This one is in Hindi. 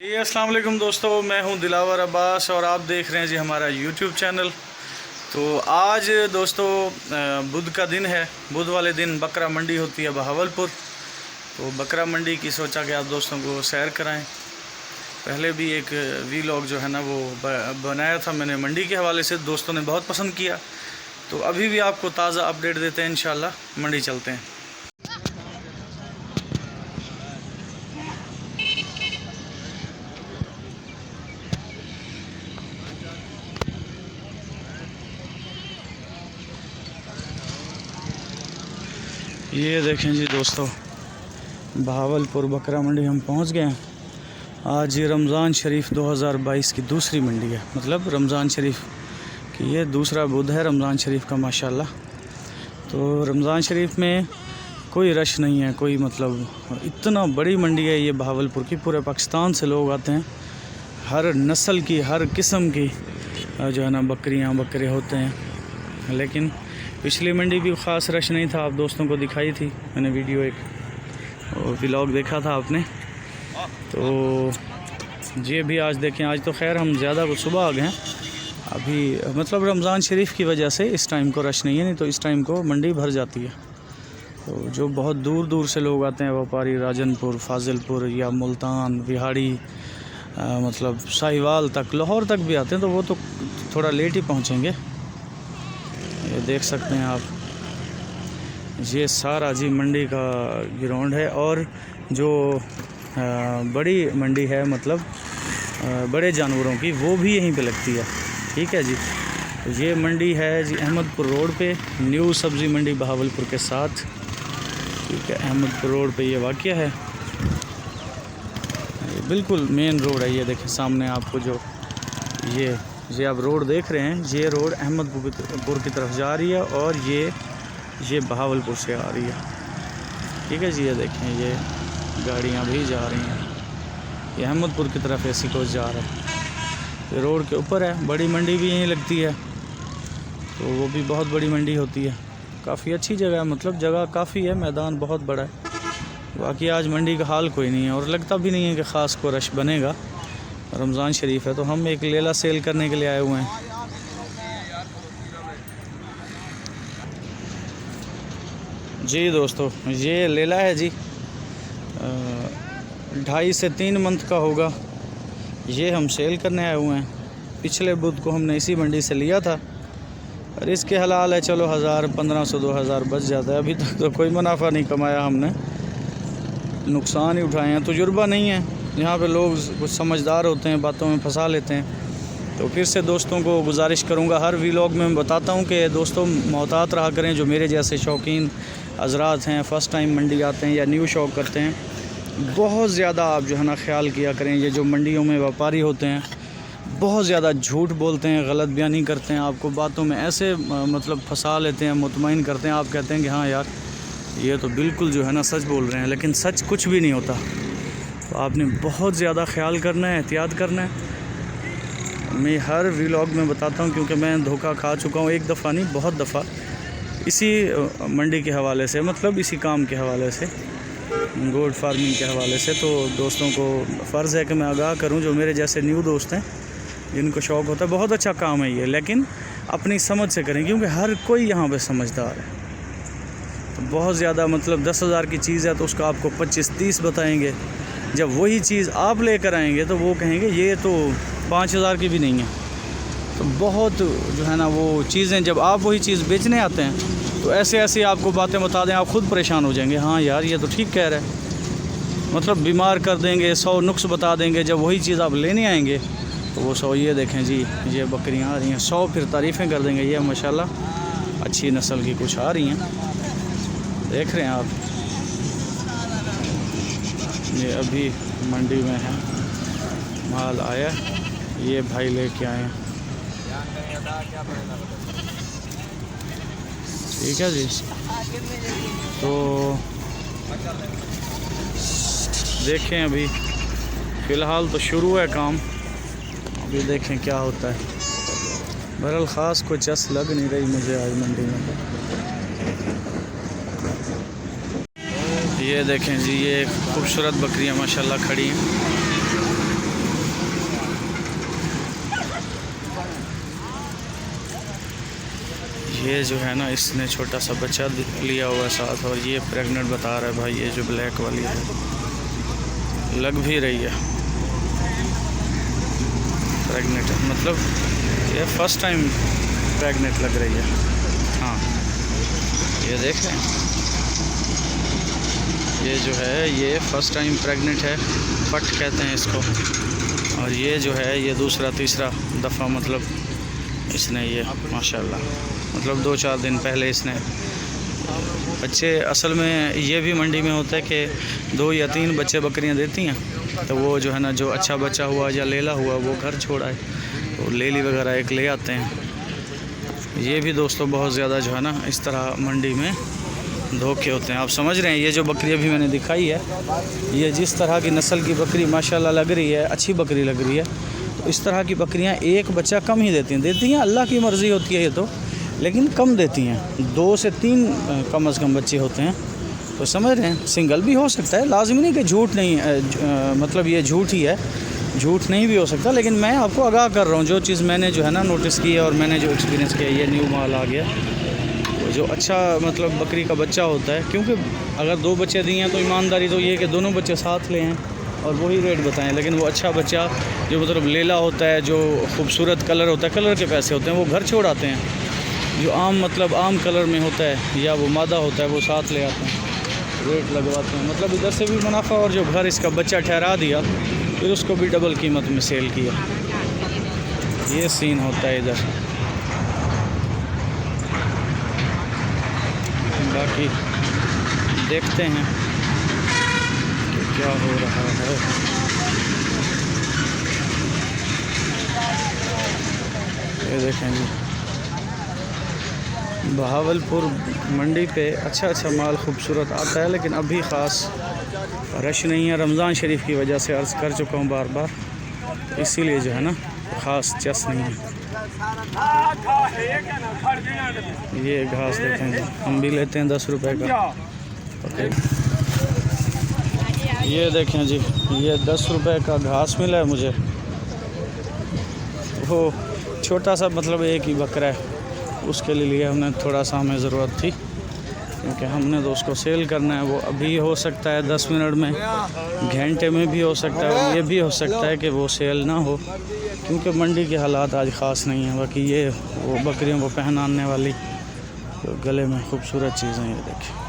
जी अस्सलाम वालेकुम दोस्तों, मैं हूं दिलावर अब्बास और आप देख रहे हैं जी हमारा यूट्यूब चैनल। तो आज दोस्तों बुध का दिन है। बुध वाले दिन बकरा मंडी होती है बहावलपुर। तो बकरा मंडी की सोचा कि आप दोस्तों को सैर कराएं। पहले भी एक वीलॉग जो है ना वो बनाया था मैंने मंडी के हवाले से, दोस्तों ने बहुत पसंद किया। तो अभी भी आपको ताज़ा अपडेट देते हैं, इंशाल्लाह मंडी चलते हैं। ये देखें जी दोस्तों, बहावलपुर बकरा मंडी हम पहुंच गए हैं। आज ये रमज़ान शरीफ 2022 की दूसरी मंडी है, मतलब रमज़ान शरीफ की ये दूसरा बुध है रमज़ान शरीफ का माशाल्लाह। तो रमज़ान शरीफ में कोई रश नहीं है, कोई मतलब इतना बड़ी मंडी है ये बहावलपुर की। पूरे पाकिस्तान से लोग आते हैं, हर नस्ल की हर किस्म की जो है ना बकरियां बकरे होते हैं। लेकिन पिछली मंडी भी ख़ास रश नहीं था, आप दोस्तों को दिखाई थी मैंने वीडियो, एक व्लॉग देखा था आपने। तो ये भी आज देखें, आज तो खैर हम ज़्यादा सुबह आ गए हैं अभी, मतलब रमज़ान शरीफ की वजह से इस टाइम को रश नहीं है, नहीं तो इस टाइम को मंडी भर जाती है। तो जो बहुत दूर दूर से लोग आते हैं व्यापारी, राजनपुर, फाजिलपुर या मुल्तान, बिहाड़ी, मतलब साहिवाल तक, लाहौर तक भी आते हैं, तो वो तो थोड़ा लेट ही पहुँचेंगे। ये देख सकते हैं आप, ये सारा जी मंडी का ग्राउंड है। और जो बड़ी मंडी है, मतलब बड़े जानवरों की, वो भी यहीं पे लगती है। ठीक है जी। तो ये मंडी है जी अहमदपुर रोड पे, न्यू सब्ज़ी मंडी बहावलपुर के साथ। ठीक है, अहमदपुर रोड पे ये वाक़या है, ये बिल्कुल मेन रोड है। ये देखें सामने आपको जो ये आप रोड देख रहे हैं, ये रोड अहमदपुर की तरफ जा रही है और ये बहावलपुर से आ रही है। ठीक है जी। ये देखें, ये गाड़ियाँ भी जा रही हैं, ये अहमदपुर की तरफ ऐसी कोच जा रहा है। ये रोड के ऊपर है, बड़ी मंडी भी यहीं लगती है, तो वो भी बहुत बड़ी मंडी होती है। काफ़ी अच्छी जगह है, मतलब जगह काफ़ी है, मैदान बहुत बड़ा है। बाकी आज मंडी का हाल कोई नहीं है और लगता भी नहीं है कि ख़ास को रश बनेगा। रमज़ान शरीफ है तो हम एक लेला सेल करने के लिए आए हुए हैं। जी दोस्तों, ये लेला है जी, 2.5 से 3 मंथ का होगा। ये हम सेल करने आए हुए हैं। पिछले बुध को हमने इसी मंडी से लिया था और इसके हलाल है, चलो 1000, 1500, 2000 बच जाता है। अभी तक तो कोई मुनाफा नहीं कमाया हमने, नुकसान ही उठाए हैं। तजुर्बा नहीं है यहाँ पे, लोग कुछ समझदार होते हैं, बातों में फंसा लेते हैं। तो फिर से दोस्तों को गुजारिश करूँगा, हर व्लॉग में मैं बताता हूँ कि दोस्तों मोहतात रहा करें। जो मेरे जैसे शौकीन हजरात हैं, फ़र्स्ट टाइम मंडी आते हैं या न्यू शौक करते हैं, बहुत ज़्यादा आप जो है ना ख्याल किया करें। ये जो मंडियों में व्यापारी होते हैं बहुत ज़्यादा झूठ बोलते हैं, गलत बयानी करते हैं, आपको बातों में ऐसे मतलब फंसा लेते हैं, मुतमईन करते हैं। आप कहते हैं कि हाँ यार ये तो बिल्कुल जो है ना सच बोल रहे हैं, लेकिन सच कुछ भी नहीं होता। तो आपने बहुत ज़्यादा ख्याल करना है, एहतियात करना है। मैं हर व्लॉग में बताता हूँ, क्योंकि मैं धोखा खा चुका हूँ, एक दफ़ा नहीं बहुत दफ़ा, इसी मंडी के हवाले से, मतलब इसी काम के हवाले से, गोट फार्मिंग के हवाले से। तो दोस्तों को फ़र्ज़ है कि मैं आगाह करूं, जो मेरे जैसे न्यू दोस्त हैं जिनको शौक़ होता है। बहुत अच्छा काम है ये, लेकिन अपनी समझ से करें, क्योंकि हर कोई यहाँ पे समझदार है। तो बहुत ज़्यादा मतलब 10,000 की चीज़ है तो उसका आपको 25-30 बताएंगे। जब वही चीज़ आप लेकर आएंगे तो वो कहेंगे ये तो 5,000 की भी नहीं है। तो बहुत जो है ना वो चीज़ें, जब आप वही चीज़ बेचने आते हैं तो ऐसे ऐसे आपको बातें बता दें, आप ख़ुद परेशान हो जाएंगे। हाँ यार ये तो ठीक कह रहा है, मतलब बीमार कर देंगे, 100 नुक्स बता देंगे। जब वही चीज़ आप लेने आएंगे तो वो 100, ये देखें जी ये बकरियां आ रही हैं, 100 फिर तारीफ़ें कर देंगे, ये माशाल्लाह अच्छी नस्ल की कुछ आ रही हैं, देख रहे हैं आप। ये अभी मंडी में है, माल आया, ये भाई लेके आए हैं। ठीक है जी। तो देखें, अभी फ़िलहाल तो शुरू है काम, अभी देखें क्या होता है। बहरहाल ख़ास कोई चस लग नहीं रही मुझे आज मंडी में। ये देखें जी, ये खूबसूरत बकरियां माशाल्लाह खड़ी हैं। ये जो है ना, इसने छोटा सा बच्चा लिया हुआ है साथ, और ये प्रेग्नेंट बता रहा है भाई। ये जो ब्लैक वाली है लग भी रही है प्रेग्नेंट है, मतलब ये फर्स्ट टाइम प्रेग्नेंट लग रही है। हाँ ये देख रहे हैं, ये जो है ये फर्स्ट टाइम प्रेग्नेंट है, पट कहते हैं इसको। और ये जो है ये दूसरा तीसरा दफ़ा मतलब इसने ये माशाल्लाह मतलब 2-4 दिन पहले इसने बच्चे। असल में ये भी मंडी में होता है कि 2 या 3 बच्चे बकरियां देती हैं, तो वो जो है ना, जो अच्छा बच्चा हुआ या लेला हुआ वो घर छोड़ा है, तो लेली वगैरह एक ले आते हैं। ये भी दोस्तों बहुत ज़्यादा जो है ना, इस तरह मंडी में धोखे होते हैं। आप समझ रहे हैं, ये जो बकरी अभी मैंने दिखाई है, ये जिस तरह की नस्ल की बकरी माशाल्लाह लग रही है, अच्छी बकरी लग रही है, तो इस तरह की बकरियां एक बच्चा कम ही देती हैं। अल्लाह की मर्ज़ी होती है ये तो, लेकिन कम देती हैं। 2 से 3 कम से कम बच्चे होते हैं। तो समझ रहे हैं, सिंगल भी हो सकता है, लाजमी नहीं कि झूठ नहीं, मतलब ये झूठ ही है, झूठ नहीं भी हो सकता। लेकिन मैं आपको आगाह कर रहा हूँ, जो चीज़ मैंने जो है ना नोटिस की है और मैंने जो एक्सपीरियंस किया, ये न्यू माल आ गया, तो जो अच्छा मतलब बकरी का बच्चा होता है, क्योंकि अगर 2 बच्चे दिए हैं तो ईमानदारी तो ये है कि दोनों बच्चे साथ ले हैं और वही रेट बताएं। लेकिन वो अच्छा बच्चा जो मतलब लेला होता है, जो खूबसूरत कलर होता है, कलर के पैसे होते हैं, वो घर छोड़ आते हैं। जो आम मतलब आम कलर में होता है या वो मादा होता है, वो साथ ले आते हैं, रेट लगवाते हैं। मतलब इधर से भी मुनाफा, और जो घर इसका बच्चा ठहरा दिया फिर उसको भी डबल कीमत में सेल किया। ये सीन होता है इधर। बाकी देखते हैं कि क्या हो रहा है। ये देखें जी, बहावलपुर मंडी पे अच्छा माल खूबसूरत आता है, लेकिन अभी ख़ास रश नहीं है। रमज़ान शरीफ की वजह से अर्ज़ कर चुका हूँ बार बार, इसीलिए जो है ना ख़ास चस नहीं है। ये घास देखें जी, हम भी लेते हैं 10 रुपए का। ओके, ये देखें जी, ये 10 रुपए का घास मिला है मुझे। वो छोटा सा मतलब एक ही बकरा है, उसके लिए हमने थोड़ा सा हमें ज़रूरत थी, क्योंकि हमने तो उसको सेल करना है। वो अभी हो सकता है 10 मिनट में, घंटे में भी हो सकता है, ये भी हो सकता है कि वो सेल ना हो, क्योंकि मंडी के हालात आज ख़ास नहीं है। बाकी ये वो बकरियों को पहनाने वाली तो गले में खूबसूरत चीज़ें ये देखें।